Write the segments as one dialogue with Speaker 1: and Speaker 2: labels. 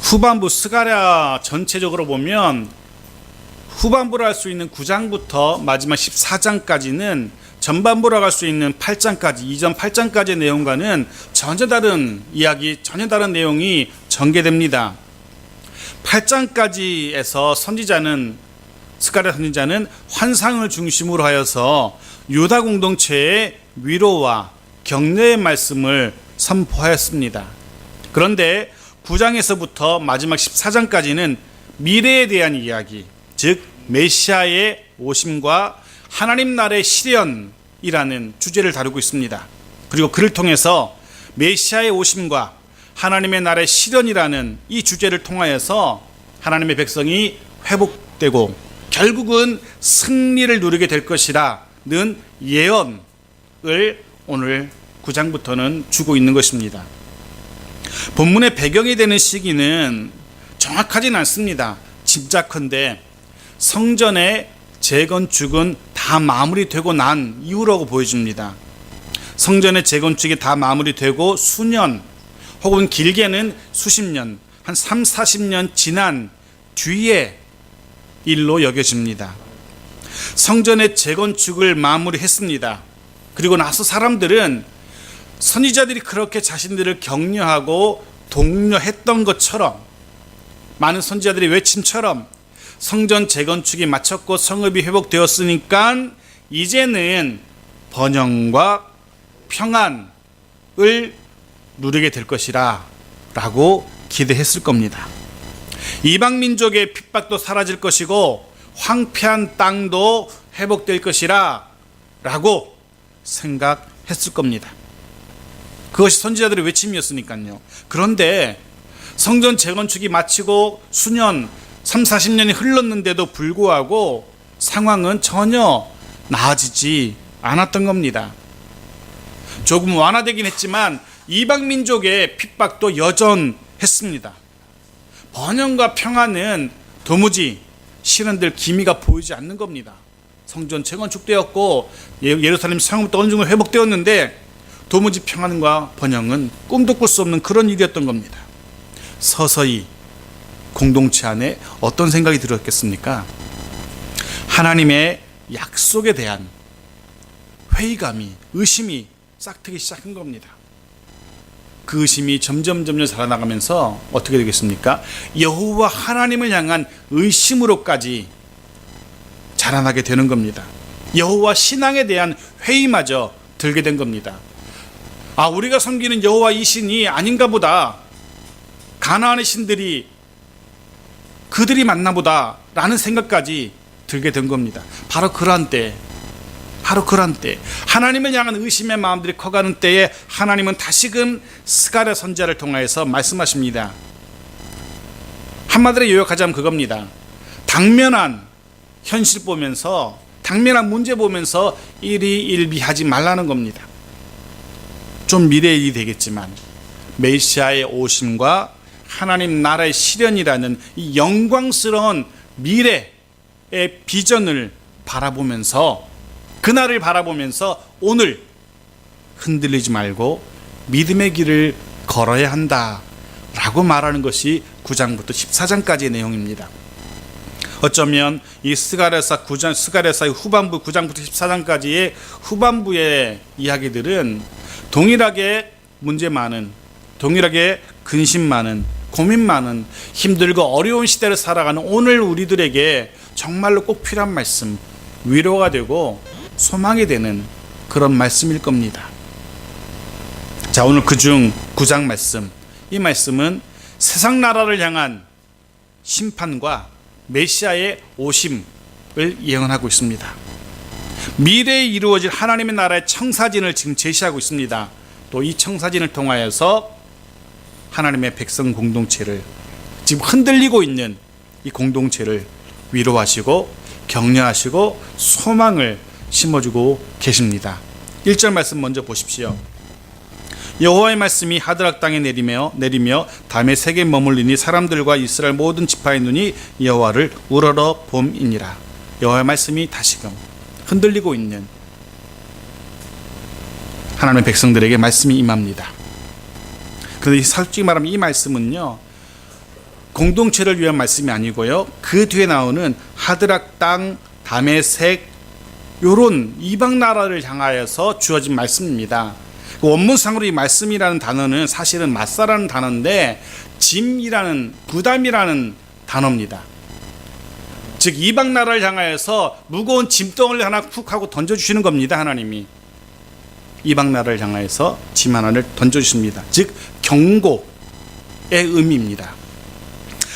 Speaker 1: 후반부 스가랴 전체적으로 보면 후반부라 할 수 있는 9장부터 마지막 14장까지는 전반부라고 할 수 있는 8장까지, 이전 8장까지의 내용과는 전혀 다른 이야기, 전혀 다른 내용이 전개됩니다. 8장까지에서 스가랴 선지자는 환상을 중심으로 하여서 유다 공동체의 위로와 격려의 말씀을 선포하였습니다. 그런데 9장에서부터 마지막 14장까지는 미래에 대한 이야기, 즉 메시아의 오심과 하나님 나라의 실현이라는 주제를 다루고 있습니다. 그리고 그를 통해서 메시아의 오심과 하나님의 나라의 실현이라는 이 주제를 통하여서 하나님의 백성이 회복되고 결국은 승리를 누리게 될 것이라는 예언을 오늘 9장부터는 주고 있는 것입니다. 본문의 배경이 되는 시기는 정확하진 않습니다. 짐작컨대 성전의 재건축은 다 마무리되고 난 이후라고 보여집니다. 성전의 재건축이 다 마무리되고 수년 혹은 길게는 수십 년, 한 3, 40년 지난 뒤의 일로 여겨집니다. 성전의 재건축을 마무리했습니다. 그리고 나서 사람들은 선지자들이 그렇게 자신들을 격려하고 독려했던 것처럼, 많은 선지자들의 외침처럼 성전 재건축이 마쳤고 성읍이 회복되었으니까 이제는 번영과 평안을 누리게 될 것이라 라고 기대했을 겁니다. 이방 민족의 핍박도 사라질 것이고 황폐한 땅도 회복될 것이라 라고 생각했을 겁니다. 그것이 선지자들의 외침이었으니까요. 그런데 성전 재건축이 마치고 수년, 3, 40년이 흘렀는데도 불구하고 상황은 전혀 나아지지 않았던 겁니다. 조금 완화되긴 했지만 이방 민족의 핍박도 여전했습니다. 번영과 평안은 도무지 실현될 기미가 보이지 않는 겁니다. 성전 재건축되었고 예루살렘 성읍도 어느 정도 회복되었는데 도무지 평안과 번영은 꿈도 꿀 수 없는 그런 일이었던 겁니다. 서서히 공동체 안에 어떤 생각이 들었겠습니까? 하나님의 약속에 대한 회의감이, 의심이 싹트기 시작한 겁니다. 그 의심이 점점 자라나가면서 어떻게 되겠습니까? 여호와 하나님을 향한 의심으로까지 자라나게 되는 겁니다. 여호와 신앙에 대한 회의마저 들게 된 겁니다. 아, 우리가 섬기는 여호와 이 신이 아닌가 보다, 가나안의 신들이 그들이 맞나 보다 라는 생각까지 들게 된 겁니다. 바로 그러한 때 하나님을 향한 의심의 마음들이 커가는 때에 하나님은 다시금 스가랴 선지자를 통하여서 말씀하십니다. 한마디로 요약하자면 그겁니다. 당면한 현실 보면서, 당면한 문제 보면서 일희일비하지 말라는 겁니다. 좀 미래의 일이 되겠지만 메시아의 오심과 하나님 나라의 실현이라는 이 영광스러운 미래의 비전을 바라보면서, 그날을 바라보면서 오늘 흔들리지 말고 믿음의 길을 걸어야 한다라고 말하는 것이 9장부터 14장까지의 내용입니다. 어쩌면 이 스가랴서의 후반부 9장부터 14장까지의 후반부의 이야기들은 동일하게 문제 많은, 동일하게 근심 많은, 고민 많은, 힘들고 어려운 시대를 살아가는 오늘 우리들에게 정말로 꼭 필요한 말씀, 위로가 되고 소망이 되는 그런 말씀일 겁니다. 자, 오늘 그중 9장 말씀, 이 말씀은 세상 나라를 향한 심판과 메시아의 오심을 예언하고 있습니다. 미래에 이루어질 하나님의 나라의 청사진을 지금 제시하고 있습니다. 또 이 청사진을 통하여서 하나님의 백성 공동체를, 지금 흔들리고 있는 이 공동체를 위로하시고 격려하시고 소망을 심어주고 계십니다. 1절 말씀 먼저 보십시오. 여호와의 말씀이 하드락 땅에 내리며 담의 세계에 머물리니 사람들과 이스라엘 모든 지파의 눈이 여호와를 우러러 봄이니라. 여호와의 말씀이 다시금 흔들리고 있는 하나님의 백성들에게 말씀이 임합니다. 그런데 솔직히 말하면 이 말씀은요, 공동체를 위한 말씀이 아니고요. 그 뒤에 나오는 하드락 땅, 다메섹 요런 이방 나라를 향하여서 주어진 말씀입니다. 원문상으로 이 말씀이라는 단어는 사실은 마사라는 단어인데 짐이라는 부담이라는 단어입니다. 즉 이방 나라를 향하여서 무거운 짐덩어리 하나 푹 하고 던져주시는 겁니다. 하나님이 이방 나라를 향하여서 짐 하나를 던져주십니다. 즉 경고의 의미입니다.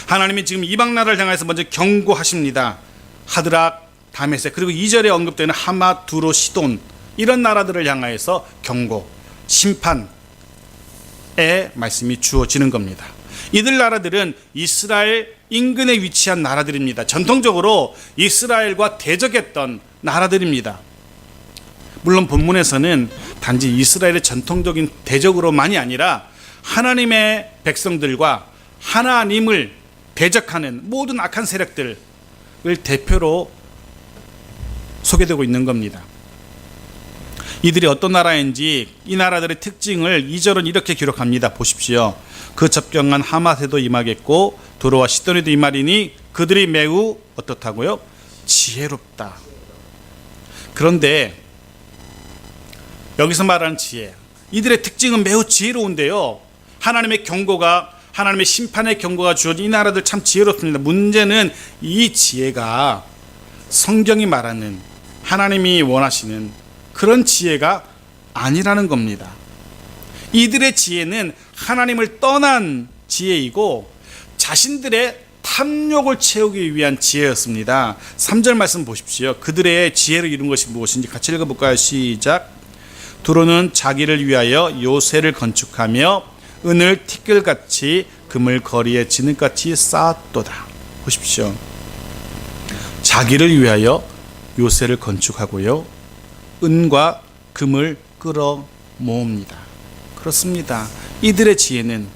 Speaker 1: 하나님이 지금 이방 나라를 향해서 먼저 경고하십니다. 하드락, 다메섹, 그리고 2절에 언급되는 하마, 두로, 시돈 이런 나라들을 향하여서 경고, 심판의 말씀이 주어지는 겁니다. 이들 나라들은 이스라엘 인근에 위치한 나라들입니다. 전통적으로 이스라엘과 대적했던 나라들입니다. 물론 본문에서는 단지 이스라엘의 전통적인 대적으로만이 아니라 하나님의 백성들과 하나님을 대적하는 모든 악한 세력들을 대표로 소개되고 있는 겁니다. 이들이 어떤 나라인지 이 나라들의 특징을 2절은 이렇게 기록합니다. 보십시오. 그 접경한 하맛에도 임하겠고 두로와 시돈에도 임하리니 그들이 매우 어떻다고요? 지혜롭다. 그런데 여기서 말하는 지혜, 이들의 특징은 매우 지혜로운데요. 하나님의 경고가, 하나님의 심판의 경고가 주어진 이 나라들 참 지혜롭습니다. 문제는 이 지혜가 성경이 말하는 하나님이 원하시는 그런 지혜가 아니라는 겁니다. 이들의 지혜는 하나님을 떠난 지혜이고 자신들의 탐욕을 채우기 위한 지혜였습니다. 3절 말씀 보십시오. 그들의 지혜를 이룬 것이 무엇인지 같이 읽어볼까요? 시작. 두로는 자기를 위하여 요새를 건축하며 은을 티끌같이 금을 거리에 진흙같이 쌓았도다. 보십시오. 자기를 위하여 요새를 건축하고요, 은과 금을 끌어 모읍니다. 그렇습니다. 이들의 지혜는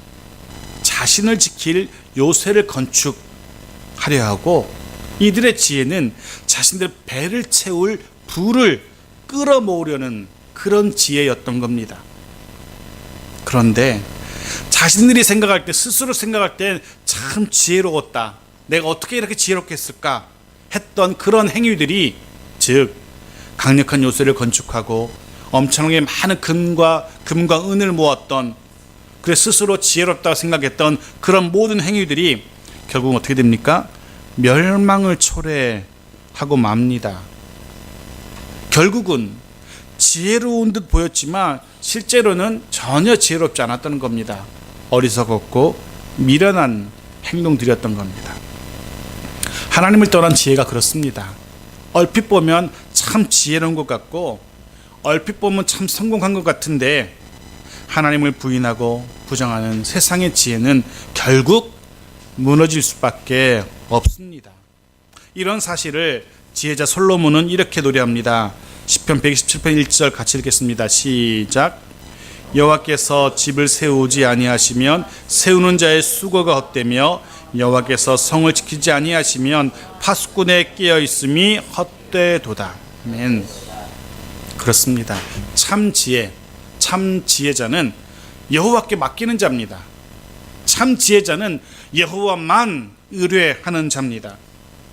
Speaker 1: 자신을 지킬 요새를 건축하려 하고, 이들의 지혜는 자신들 배를 채울 부를 끌어 모으려는 그런 지혜였던 겁니다. 그런데 자신들이 생각할 때, 스스로 생각할 때 참 지혜로웠다, 내가 어떻게 이렇게 지혜롭게 했을까 했던 그런 행위들이, 즉 강력한 요새를 건축하고 엄청나게 많은 금과 은을 모았던, 그래 스스로 지혜롭다고 생각했던 그런 모든 행위들이 결국 어떻게 됩니까? 멸망을 초래하고 맙니다. 결국은 지혜로운 듯 보였지만 실제로는 전혀 지혜롭지 않았던 겁니다. 어리석었고 미련한 행동들이었던 겁니다. 하나님을 떠난 지혜가 그렇습니다. 얼핏 보면 참 지혜로운 것 같고 얼핏 보면 참 성공한 것 같은데, 하나님을 부인하고 부정하는 세상의 지혜는 결국 무너질 수밖에 없습니다. 이런 사실을 지혜자 솔로몬은 이렇게 노래합니다. 시편 127편 1절 같이 읽겠습니다. 시작. 여호와께서 집을 세우지 아니하시면 세우는 자의 수고가 헛되며 여호와께서 성을 지키지 아니하시면 파수꾼에 끼어 있음이 헛되도다. 아멘. 그렇습니다. 참 지혜자는 여호와께 맡기는 자입니다. 참 지혜자는 여호와만 의뢰하는 자입니다.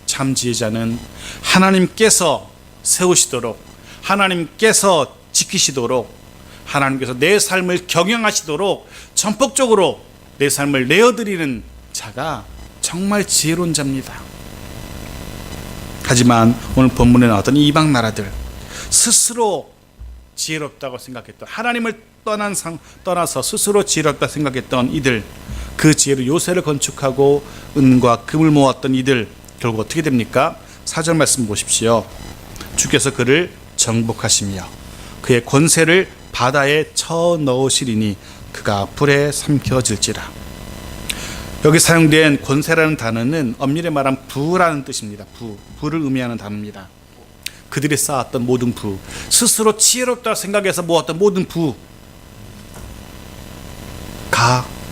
Speaker 1: 참 지혜자는 하나님께서 세우시도록, 하나님께서 지키시도록, 하나님께서 내 삶을 경영하시도록 전폭적으로 내 삶을 내어드리는 자가 정말 지혜로운 자입니다. 하지만 오늘 본문에 나왔던 이방 나라들, 스스로 지혜롭다고 생각했던, 하나님을 떠나서 스스로 지혜롭다 생각했던 이들, 그 지혜로 요새를 건축하고 은과 금을 모았던 이들, 결국 어떻게 됩니까? 4절 말씀 보십시오. 주께서 그를 정복하시며 그의 권세를 바다에 쳐 넣으시리니 그가 불에 삼켜질지라. 여기 사용된 권세라는 단어는 엄밀히 말하면 부라는 뜻입니다. 부를 의미하는 단어입니다. 그들이 쌓았던 모든 부, 스스로 지혜롭다 생각해서 모았던 모든 부가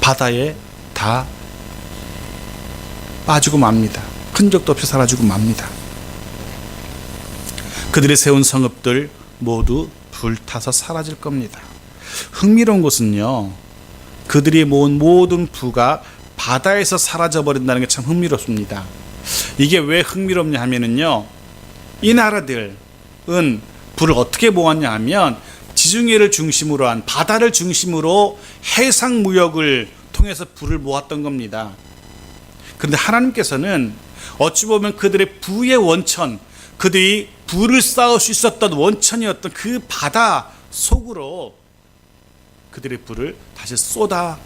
Speaker 1: 바다에 다 빠지고 맙니다. 흔적도 없이 사라지고 맙니다. 그들이 세운 성읍들 모두 불타서 사라질 겁니다. 흥미로운 것은요, 그들이 모은 모든 부가 바다에서 사라져 버린다는 게 참 흥미롭습니다. 이게 왜 흥미롭냐 하면은요, 이 나라들은 불을 어떻게 모았냐 하면 지중해를 중심으로 한 바다를 중심으로 해상 무역을 통해서 불을 모았던 겁니다. 그런데 하나님께서는 어찌 보면 그들의 부의 원천, 그들이 불을 쌓을 수 있었던 원천이었던 그 바다 속으로 그들의 불을 다시 쏟아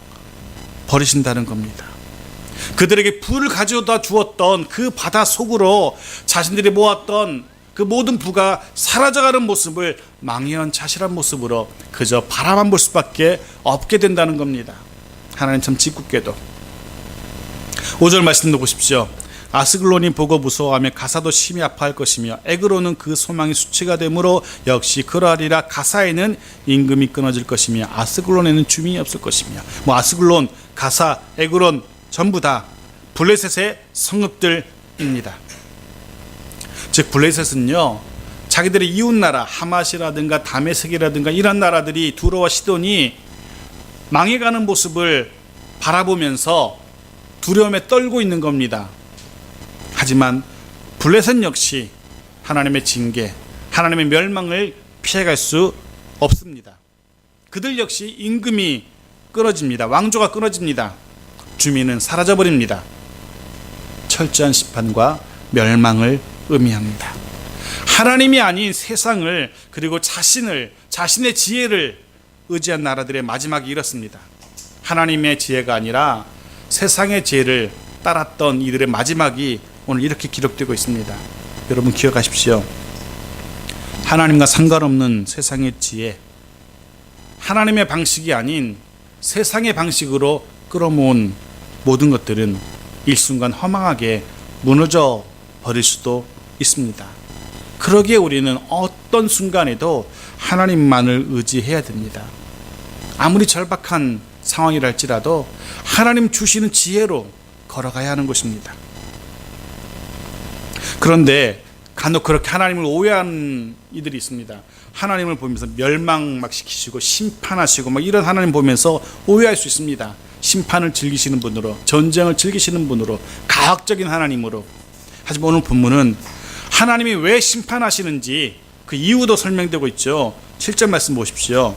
Speaker 1: 버리신다는 겁니다. 그들에게 불을 가져다 주었던 그 바다 속으로 자신들이 모았던 그 모든 부가 사라져가는 모습을 망연자실한 모습으로 그저 바라만 볼 수밖에 없게 된다는 겁니다. 하나님 참 짓궂게도. 5절 말씀도 보십시오. 아스글론이 보고 무서워하며 가사도 심히 아파할 것이며 에그론은 그 소망이 수치가 되므로 역시 그러하리라. 가사에는 임금이 끊어질 것이며 아스글론에는 주민이 없을 것이며. 아스글론, 가사, 에그론 전부 다 블레셋의 성읍들입니다. 즉 블레셋은요, 자기들의 이웃나라 하맛이라든가 다메섹이라든가 이런 나라들이 두로와 시돈이 망해가는 모습을 바라보면서 두려움에 떨고 있는 겁니다. 하지만 블레셋 역시 하나님의 징계, 하나님의 멸망을 피해갈 수 없습니다. 그들 역시 임금이 끊어집니다. 왕조가 끊어집니다. 주민은 사라져버립니다. 철저한 심판과 멸망을 의미합니다. 하나님이 아닌 세상을, 그리고 자신의 지혜를 의지한 나라들의 마지막이 이렇습니다. 하나님의 지혜가 아니라 세상의 지혜를 따랐던 이들의 마지막이 오늘 이렇게 기록되고 있습니다. 여러분 기억하십시오. 하나님과 상관없는 세상의 지혜, 하나님의 방식이 아닌 세상의 방식으로 끌어모은 모든 것들은 일순간 허망하게 무너져 버릴 수도 있습니다. 그러기에 우리는 어떤 순간에도 하나님만을 의지해야 됩니다. 아무리 절박한 상황이라 할지라도 하나님 주시는 지혜로 걸어가야 하는 것입니다. 그런데 간혹 그렇게 하나님을 오해하는 이들이 있습니다. 하나님을 보면서 멸망 막 시키시고 심판하시고 막 이런 하나님 보면서 오해할 수 있습니다. 심판을 즐기시는 분으로, 전쟁을 즐기시는 분으로, 가학적인 하나님으로. 하지만 오늘 본문은 하나님이 왜 심판하시는지 그 이유도 설명되고 있죠. 7절 말씀 보십시오.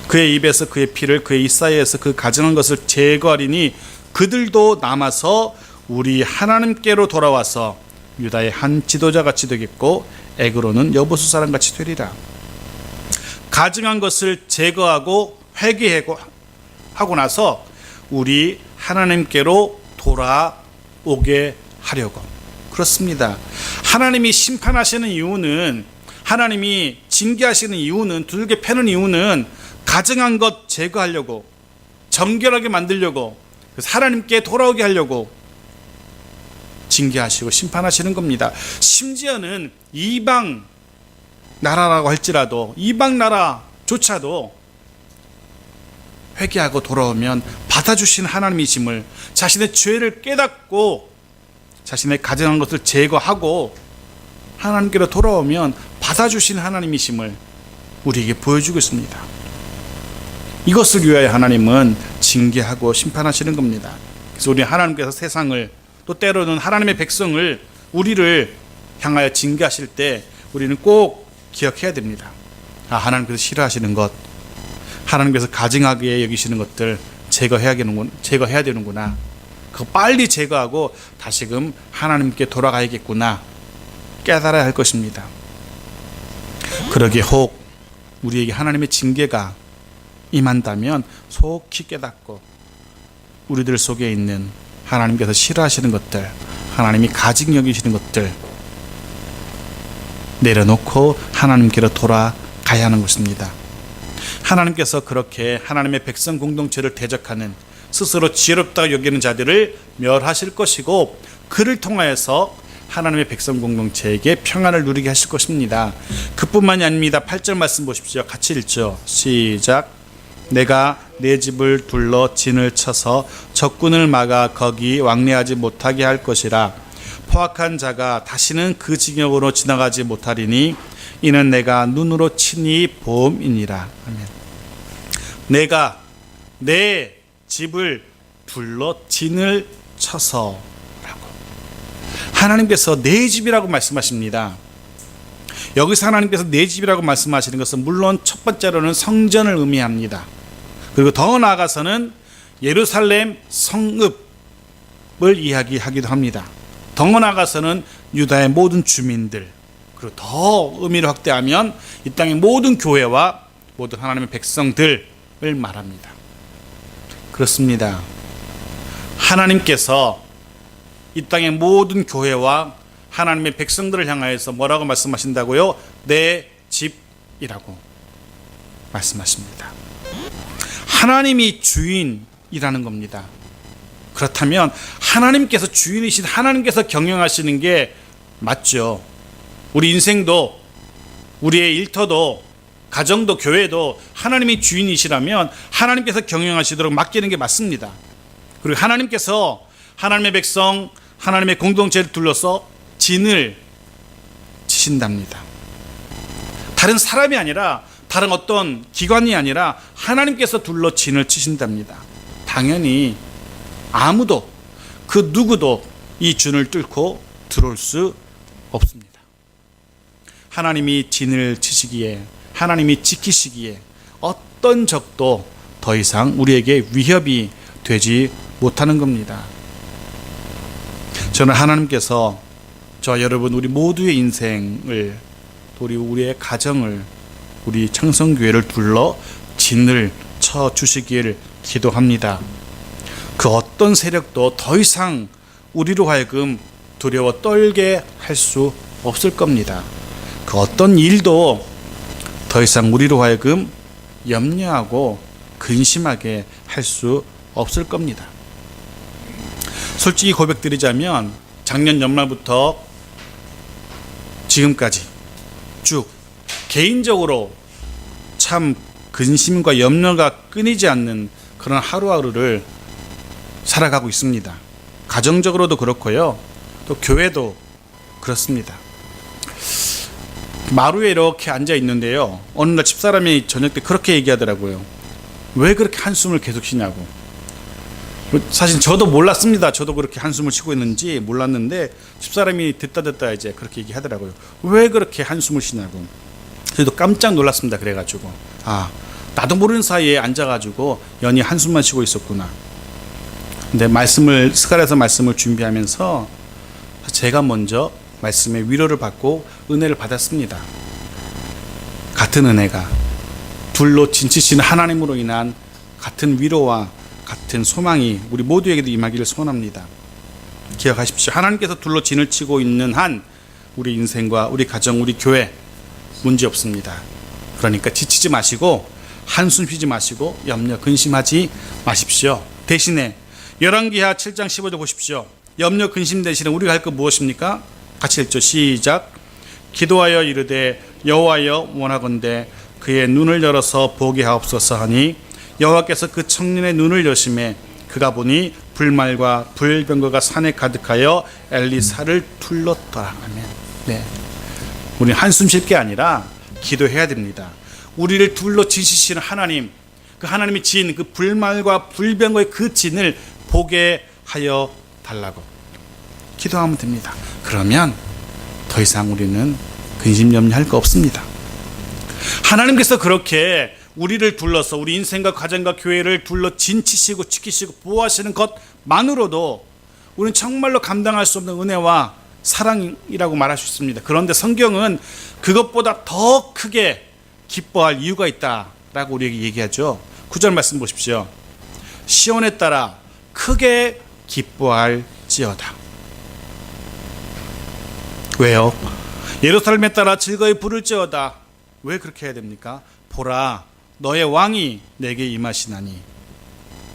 Speaker 1: 그의 입에서 그의 피를 그의 입 사이에서 그 가증한 것을 제거하리니 그들도 남아서 우리 하나님께로 돌아와서 유다의 한 지도자같이 되겠고 에그로는 여보수 사람같이 되리라. 가증한 것을 제거하고 회개하고 나서 우리 하나님께로 돌아오게 하려고. 그렇습니다. 하나님이 심판하시는 이유는, 하나님이 징계하시는 이유는, 두들겨 패는 이유는 가증한 것 제거하려고, 정결하게 만들려고, 그래서 하나님께 돌아오게 하려고 징계하시고 심판하시는 겁니다. 심지어는 이방 나라라고 할지라도, 이방 나라조차도 회개하고 돌아오면 받아주신 하나님이심을, 자신의 죄를 깨닫고 자신의 가증한 것을 제거하고 하나님께로 돌아오면 받아주신 하나님이심을 우리에게 보여주고 있습니다. 이것을 위하여 하나님은 징계하고 심판하시는 겁니다. 그래서 우리 하나님께서 세상을, 또 때로는 하나님의 백성을, 우리를 향하여 징계하실 때 우리는 꼭 기억해야 됩니다. 하나님께서 싫어하시는 것, 하나님께서 가증하게 여기시는 것들 제거해야 되는구나. 그거 빨리 제거하고 다시금 하나님께 돌아가야겠구나 깨달아야 할 것입니다. 그러기에 혹 우리에게 하나님의 징계가 임한다면 속히 깨닫고 우리들 속에 있는 하나님께서 싫어하시는 것들, 하나님이 가증 여기시는 것들 내려놓고 하나님께로 돌아가야 하는 것입니다. 하나님께서 그렇게 하나님의 백성 공동체를 대적하는, 스스로 지혜롭다고 여기는 자들을 멸하실 것이고, 그를 통하여서 하나님의 백성 공동체에게 평안을 누리게 하실 것입니다. 그뿐만이 아닙니다. 8절 말씀 보십시오. 같이 읽죠. 시작. 내가 내 집을 둘러 진을 쳐서 적군을 막아 거기 왕래하지 못하게 할 것이라. 포악한 자가 다시는 그 징역으로 지나가지 못하리니 이는 내가 눈으로 친히 보음이니라. 아멘. 내가 내 집을 둘러 진을 쳐서라고. 하나님께서 내 집이라고 말씀하십니다. 여기서 하나님께서 내 집이라고 말씀하시는 것은 물론 첫 번째로는 성전을 의미합니다. 그리고 더 나아가서는 예루살렘 성읍을 이야기하기도 합니다. 더 나아가서는 유다의 모든 주민들, 그리고 더 의미를 확대하면 이 땅의 모든 교회와 모든 하나님의 백성들을 말합니다. 그렇습니다. 하나님께서 이 땅의 모든 교회와 하나님의 백성들을 향하여서 뭐라고 말씀하신다고요? 내 집이라고 말씀하십니다. 하나님이 주인이라는 겁니다. 그렇다면 하나님께서 주인이신 하나님께서 경영하시는 게 맞죠. 우리 인생도, 우리의 일터도, 가정도, 교회도 하나님이 주인이시라면 하나님께서 경영하시도록 맡기는 게 맞습니다. 그리고 하나님께서 하나님의 백성, 하나님의 공동체를 둘러서 진을 치신답니다. 다른 사람이 아니라, 다른 어떤 기관이 아니라 하나님께서 둘러 진을 치신답니다. 당연히 아무도, 그 누구도 이 진을 뚫고 들어올 수 없습니다. 하나님이 진을 치시기에, 하나님이 지키시기에 어떤 적도 더 이상 우리에게 위협이 되지 못하는 겁니다. 저는 하나님께서 저 여러분 우리 모두의 인생을, 우리의 가정을, 우리 창성교회를 둘러 진을 쳐 주시기를 기도합니다. 그 어떤 세력도 더 이상 우리로 하여금 두려워 떨게 할 수 없을 겁니다. 그 어떤 일도 더 이상 우리로 하여금 염려하고 근심하게 할 수 없을 겁니다. 솔직히 고백드리자면 작년 연말부터 지금까지 쭉 개인적으로 참 근심과 염려가 끊이지 않는 그런 하루하루를 살아가고 있습니다. 가정적으로도 그렇고요. 또 교회도 그렇습니다. 마루에 이렇게 앉아 있는데요. 어느 날 집사람이 저녁 때 그렇게 얘기하더라고요. 왜 그렇게 한숨을 계속 쉬냐고. 사실 저도 몰랐습니다. 저도 그렇게 한숨을 쉬고 있는지 몰랐는데 집사람이 듣다 이제 그렇게 얘기하더라고요. 왜 그렇게 한숨을 쉬냐고. 저도 깜짝 놀랐습니다. 그래가지고 나도 모르는 사이에 앉아가지고 연히 한숨만 쉬고 있었구나. 근데 스가랴서 말씀을 준비하면서 제가 먼저 말씀의 위로를 받고 은혜를 받았습니다. 같은 은혜가 둘로 진치시는 하나님으로 인한 같은 위로와 같은 소망이 우리 모두에게도 임하기를 소원합니다. 기억하십시오. 하나님께서 둘로 진을 치고 있는 한 우리 인생과 우리 가정, 우리 교회 문제 없습니다. 그러니까 지치지 마시고 한숨 쉬지 마시고 염려 근심하지 마십시오. 대신에 열왕기하 7장 15절 보십시오. 염려 근심 대신에 우리가 할 것 무엇입니까? 같이 읽죠. 시작. 기도하여 이르되 여호와여 원하건대 그의 눈을 열어서 보게 하옵소서 하니 여호와께서 그 청년의 눈을 여심해 그가 보니 불말과 불병거가 산에 가득하여 엘리사를 둘렀더라. 아멘. 네. 우리는 한숨 쉴 게 아니라 기도해야 됩니다. 우리를 둘러 지시시는 하나님, 그 하나님의 진, 그 불말과 불병거의 그 진을 보게 하여 달라고 기도하면 됩니다. 그러면 더 이상 우리는 근심 염려할 거 없습니다. 하나님께서 그렇게 우리를 둘러서 우리 인생과 가정과 교회를 둘러 진치시고 지키시고 보호하시는 것만으로도 우리는 정말로 감당할 수 없는 은혜와 사랑이라고 말할 수 있습니다. 그런데 성경은 그것보다 더 크게 기뻐할 이유가 있다라고 우리에게 얘기하죠. 9절 말씀 보십시오. 시온에 따라 크게 기뻐할지어다. 왜요? 예루살렘에 따라 즐거이 부를지어다. 왜 그렇게 해야 됩니까? 보라, 너의 왕이 내게 임하시나니.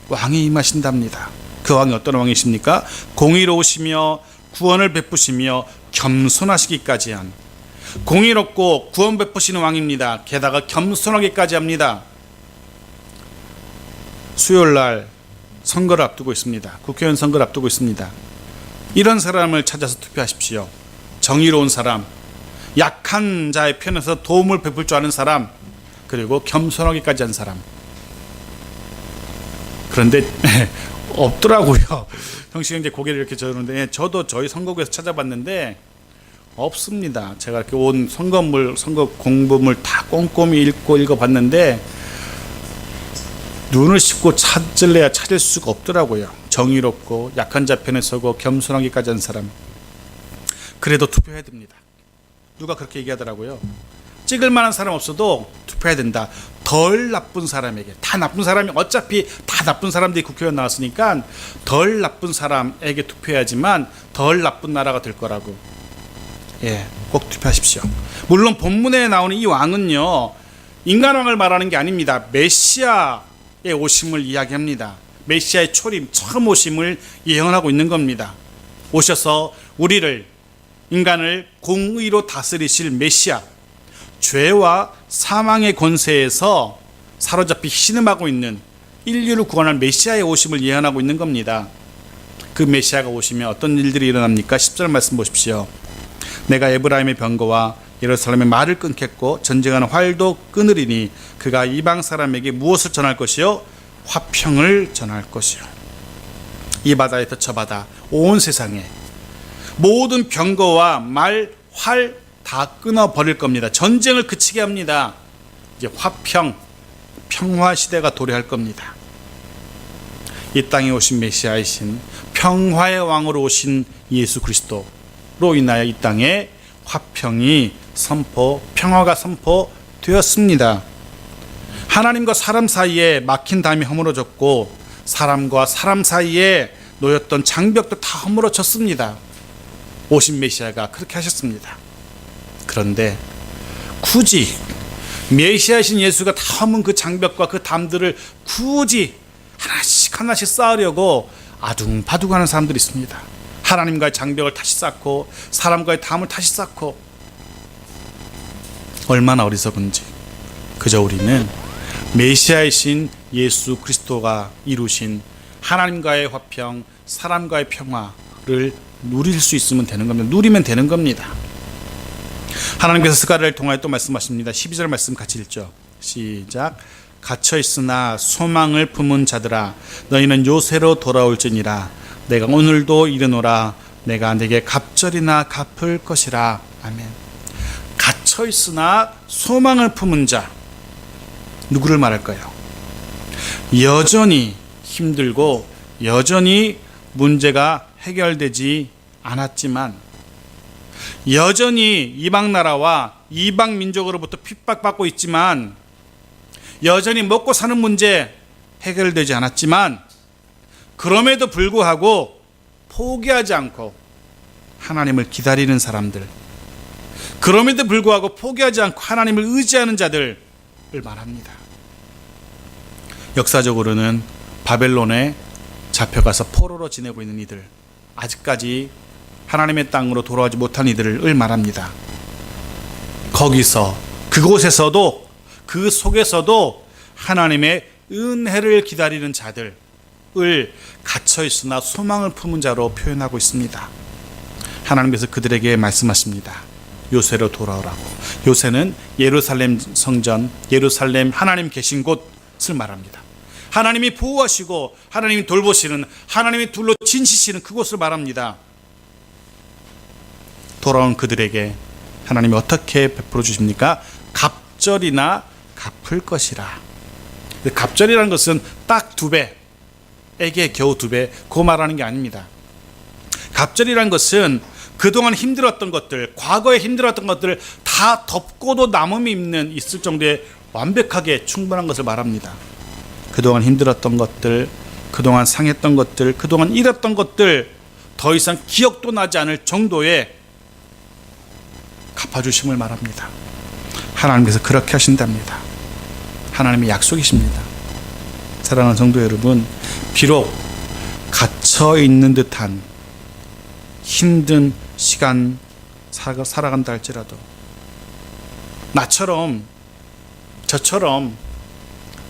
Speaker 1: 왕이 임하신답니다. 그 왕이 어떤 왕이십니까? 공의로우시며 구원을 베푸시며 겸손하시기까지 한, 공의롭고 구원 베푸시는 왕입니다. 게다가 겸손하기까지 합니다. 수요일날 선거를 앞두고 있습니다. 국회의원 선거를 앞두고 있습니다. 이런 사람을 찾아서 투표하십시오. 정의로운 사람, 약한 자의 편에서 도움을 베풀 줄 아는 사람, 그리고 겸손하기까지 한 사람. 그런데 없더라고요. 형식이 이제 고개를 이렇게 저는데 저도 저희 선거구에서 찾아봤는데 없습니다. 제가 이렇게 온 선거 공보물 다 꼼꼼히 읽어봤는데 눈을 씻고 찾을래야 찾을 수가 없더라고요. 정의롭고 약한 자 편에 서고 겸손하기까지 한 사람. 그래도 투표해야 됩니다. 누가 그렇게 얘기하더라고요. 찍을 만한 사람 없어도 투표해야 된다. 덜 나쁜 사람에게. 다 나쁜 사람이 어차피 다 나쁜 사람들이 국회의원 나왔으니까 덜 나쁜 사람에게 투표해야지만 덜 나쁜 나라가 될 거라고. 예, 꼭 투표하십시오. 물론 본문에 나오는 이 왕은요, 인간왕을 말하는 게 아닙니다. 메시아의 오심을 이야기합니다. 메시아의 초림, 처음 오심을 예언하고 있는 겁니다. 오셔서 우리를, 인간을 공의로 다스리실 메시아, 죄와 사망의 권세에서 사로잡히 신음하고 있는 인류를 구원할 메시아의 오심을 예언하고 있는 겁니다. 그 메시아가 오시면 어떤 일들이 일어납니까? 10절 말씀 보십시오. 내가 에브라임의 병거와 예루살렘의 말을 끊겠고 전쟁하는 활도 끊으리니 그가 이방 사람에게 무엇을 전할 것이요? 화평을 전할 것이요. 이 바다에서 저 바다, 온 세상에 모든 병거와 말, 활 다 끊어버릴 겁니다. 전쟁을 그치게 합니다. 이제 화평, 평화 시대가 도래할 겁니다. 이 땅에 오신 메시아이신 평화의 왕으로 오신 예수 그리스도로 인하여 이 땅에 화평이 평화가 선포되었습니다. 하나님과 사람 사이에 막힌 담이 허물어졌고 사람과 사람 사이에 놓였던 장벽도 다 허물어졌습니다. 오신 메시아가 그렇게 하셨습니다. 그런데 굳이 메시아이신 예수가 다 허문 그 장벽과 그 담들을 굳이 하나씩 쌓으려고 아둥바둥하는 사람들이 있습니다. 하나님과의 장벽을 다시 쌓고 사람과의 담을 다시 쌓고, 얼마나 어리석은지. 그저 우리는 메시아이신 예수 그리스도가 이루신 하나님과의 화평, 사람과의 평화를 누릴 수 있으면 되는 겁니다. 누리면 되는 겁니다. 하나님께서 스가랴를 통하여 또 말씀하십니다. 12절 말씀 같이 읽죠. 시작. 갇혀 있으나 소망을 품은 자들아 너희는 요새로 돌아올지니라. 내가 오늘도 이르노라. 내가 내게 갑절이나 갚을 것이라. 아멘. 갇혀 있으나 소망을 품은 자, 누구를 말할까요? 여전히 힘들고 여전히 문제가 해결되지 않았지만, 여전히 이방 나라와 이방 민족으로부터 핍박받고 있지만, 여전히 먹고 사는 문제 해결되지 않았지만, 그럼에도 불구하고 포기하지 않고 하나님을 기다리는 사람들, 그럼에도 불구하고 포기하지 않고 하나님을 의지하는 자들을 말합니다. 역사적으로는 바벨론에 잡혀가서 포로로 지내고 있는 이들, 아직까지 하나님의 땅으로 돌아오지 못한 이들을 말합니다. 거기서, 그곳에서도, 그 속에서도 하나님의 은혜를 기다리는 자들을 갇혀있으나 소망을 품은 자로 표현하고 있습니다. 하나님께서 그들에게 말씀하십니다. 요새로 돌아오라고. 요새는 예루살렘 성전, 예루살렘 하나님 계신 곳을 말합니다. 하나님이 보호하시고 하나님이 돌보시는, 하나님이 둘로 진시시는 그곳을 말합니다. 돌아온 그들에게 하나님이 어떻게 베풀어 주십니까? 갑절이나 갚을 것이라. 갑절이라는 것은 딱 2배에게 겨우 2배, 그 말하는 게 아닙니다. 갑절이라는 것은 그동안 힘들었던 것들, 과거에 힘들었던 것들을 다 덮고도 남음이 있을 정도의 완벽하게 충분한 것을 말합니다. 그동안 힘들었던 것들, 그동안 상했던 것들, 그동안 잃었던 것들, 더 이상 기억도 나지 않을 정도의 갚아주심을 말합니다. 하나님께서 그렇게 하신답니다. 하나님의 약속이십니다. 사랑하는 성도 여러분, 비록 갇혀있는 듯한 힘든 시간 살아간다 할지라도, 나처럼 저처럼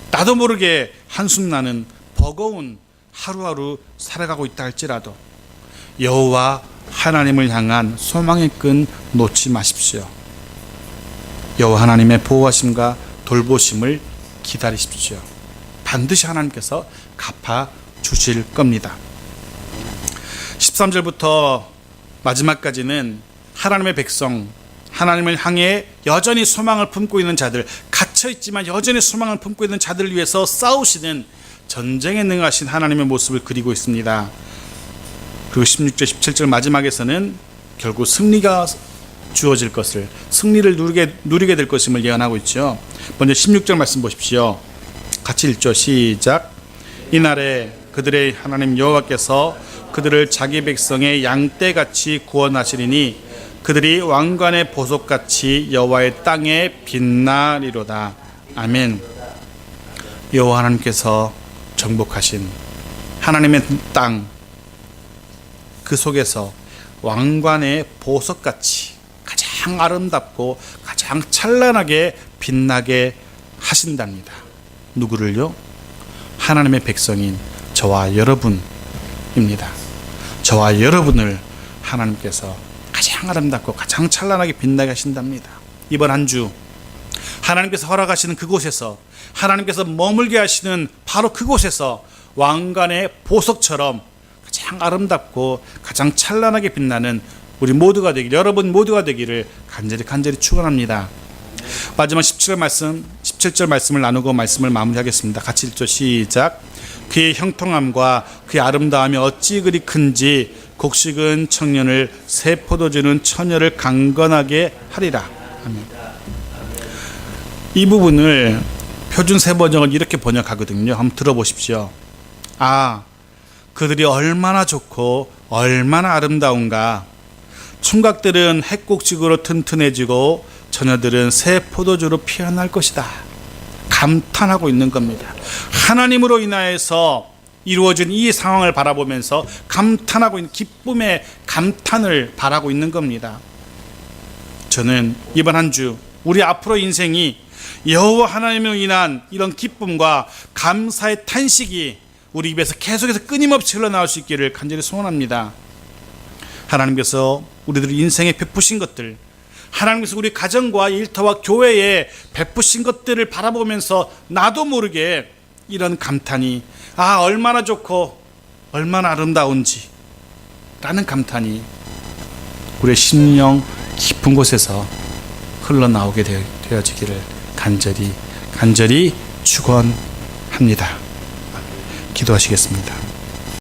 Speaker 1: 나도 모르게 한숨 나는 버거운 하루하루 살아가고 있다 할지라도 여호와 하나님을 향한 소망의 끈 놓지 마십시오. 여호와 하나님의 보호하심과 돌보심을 기다리십시오. 반드시 하나님께서 갚아 주실 겁니다. 13절부터 마지막까지는 하나님의 백성, 하나님을 향해 여전히 소망을 품고 있는 자들, 갇혀있지만 여전히 소망을 품고 있는 자들을 위해서 싸우시는 전쟁에 능하신 하나님의 모습을 그리고 있습니다. 그리고 16절 17절 마지막에서는 결국 승리가 주어질 것을, 승리를 누리게 될 것임을 예언하고 있죠. 먼저 16절 말씀 보십시오. 같이 읽죠. 시작. 이날에 그들의 하나님 여호와께서 그들을 자기 백성의 양떼같이 구원하시리니 그들이 왕관의 보석같이 여호와의 땅에 빛나리로다. 아멘. 여호와 하나님께서 정복하신 하나님의 땅, 그 속에서 왕관의 보석같이 가장 아름답고 가장 찬란하게 빛나게 하신답니다. 누구를요? 하나님의 백성인 저와 여러분입니다. 저와 여러분을 하나님께서 가장 아름답고 가장 찬란하게 빛나게 하신답니다. 이번 한 주 하나님께서 허락하시는 그곳에서, 하나님께서 머물게 하시는 바로 그곳에서 왕관의 보석처럼 가장 아름답고 가장 찬란하게 빛나는 우리 모두가 되길, 여러분 모두가 되기를 간절히 축원합니다. 마지막 17절 말씀을 나누고 말씀을 마무리하겠습니다. 같이 읽죠. 시작. 그의 형통함과 그의 아름다움이 어찌 그리 큰지 곡식은 청년을, 새 포도주는 처녀를 강건하게 하리라. 아멘. 이 부분을 표준 세번역은 이렇게 번역하거든요. 한번 들어보십시오. 그들이 얼마나 좋고 얼마나 아름다운가. 총각들은 핵곡식으로 튼튼해지고 처녀들은 새 포도주로 피어날 것이다. 감탄하고 있는 겁니다. 하나님으로 인하여서 이루어진 이 상황을 바라보면서 감탄하고 있는, 기쁨의 감탄을 바라고 있는 겁니다. 저는 이번 한 주 우리 앞으로 인생이 여호와 하나님으로 인한 이런 기쁨과 감사의 탄식이 우리 입에서 계속해서 끊임없이 흘러나올 수 있기를 간절히 소원합니다. 하나님께서 우리들 인생에 베푸신 것들, 하나님께서 우리 가정과 일터와 교회에 베푸신 것들을 바라보면서 나도 모르게 이런 감탄이, 얼마나 좋고 얼마나 아름다운지 라는 감탄이 우리의 심령 깊은 곳에서 흘러나오게 되어지기를 간절히 축원합니다. 기도하시겠습니다.